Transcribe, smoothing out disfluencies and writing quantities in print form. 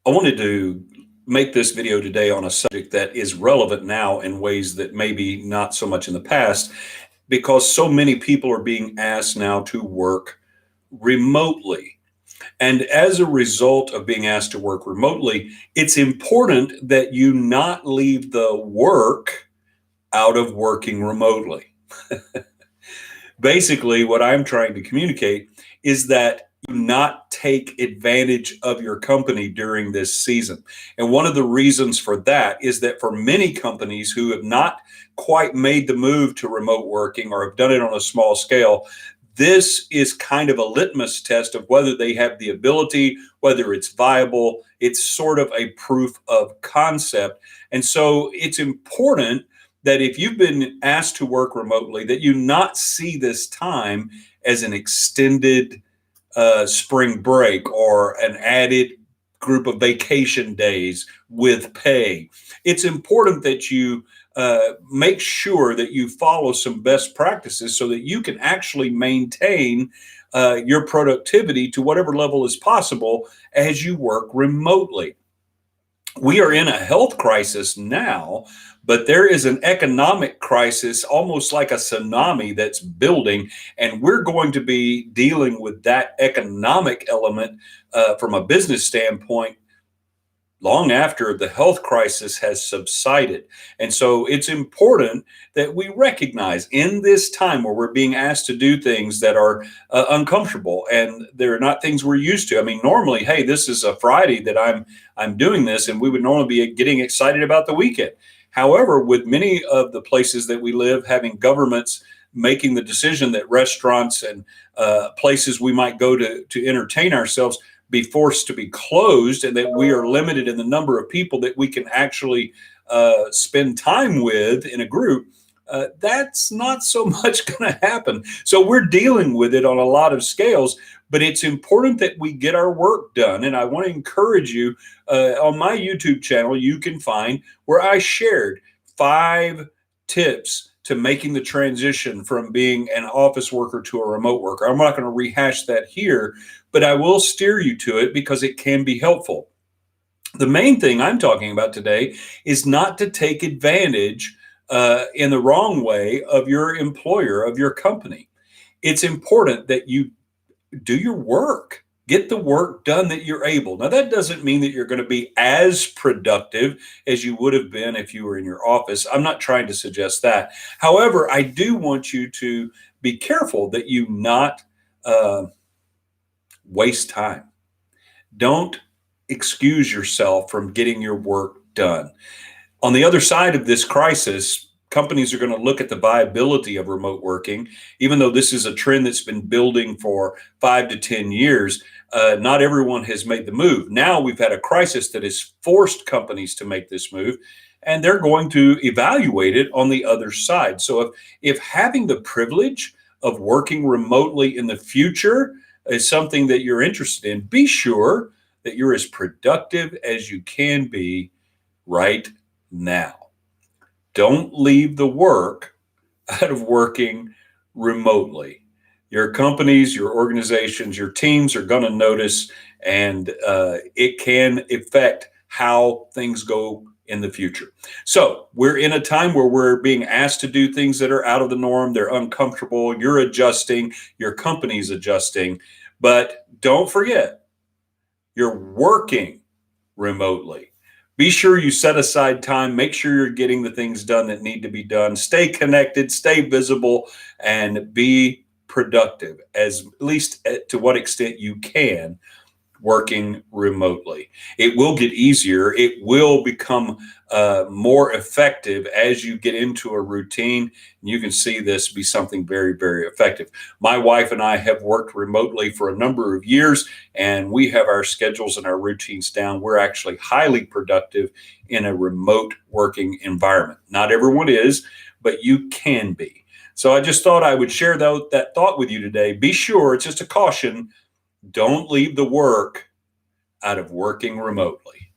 I wanted to make this video today on a subject that is relevant now in ways that maybe not so much in the past, because so many people are being asked now to work remotely. And as a result of being asked to work remotely, it's important that you not leave the work out of working remotely. Basically, what I'm trying to communicate is that you not take advantage of your company during this season. And one of the reasons for that is that for many companies who have not quite made the move to remote working or have done it on a small scale, this is kind of a litmus test of whether they have the ability, whether it's viable. It's sort of a proof of concept. And so it's important that if you've been asked to work remotely, that you not see this time as an extended spring break or an added group of vacation days with pay. It's important that you make sure that you follow some best practices so that you can actually maintain your productivity to whatever level is possible as you work remotely. We are in a health crisis now, but there is an economic crisis, almost like a tsunami that's building. And we're going to be dealing with that economic element from a business standpoint long after the health crisis has subsided. And so it's important that we recognize in this time where we're being asked to do things that are uncomfortable and they're not things we're used to. I mean, normally, hey, this is a Friday that I'm doing this, and we would normally be getting excited about the weekend. However, with many of the places that we live, having governments making the decision that restaurants and places we might go to entertain ourselves be forced to be closed, and that we are limited in the number of people that we can actually spend time with in a group, that's not so much going to happen. So we're dealing with it on a lot of scales, but it's important that we get our work done. And I want to encourage you, on my YouTube channel, you can find where I shared 5 tips to making the transition from being an office worker to a remote worker. I'm not going to rehash that here, but I will steer you to it because it can be helpful. The main thing I'm talking about today is not to take advantage in the wrong way of your employer, of your company. It's important that you do your work. Get the work done that you're able. Now, that doesn't mean that you're going to be as productive as you would have been if you were in your office. I'm not trying to suggest that. However, I do want you to be careful that you not waste time. Don't excuse yourself from getting your work done. On the other side of this crisis, companies are going to look at the viability of remote working. Even though this is a trend that's been building for 5 to 10 years, not everyone has made the move. Now we've had a crisis that has forced companies to make this move, and they're going to evaluate it on the other side. So if having the privilege of working remotely in the future is something that you're interested in, be sure that you're as productive as you can be right now. Don't leave the work out of working remotely. Your companies, your organizations, your teams are going to notice, and it can affect how things go in the future. So we're in a time where we're being asked to do things that are out of the norm. They're uncomfortable. You're adjusting. Your company's adjusting. But don't forget, you're working remotely. Be sure you set aside time. Make sure you're getting the things done that need to be done. Stay connected, stay visible, and be productive, as at least to what extent you can, working remotely. It will get easier. It will become more effective as you get into a routine. You can see this be something very, very effective. My wife and I have worked remotely for a number of years, and we have our schedules and our routines down. We're actually highly productive in a remote working environment. Not everyone is, but you can be. So I just thought I would share that thought with you today. Be sure, it's just a caution, don't leave the work out of working remotely.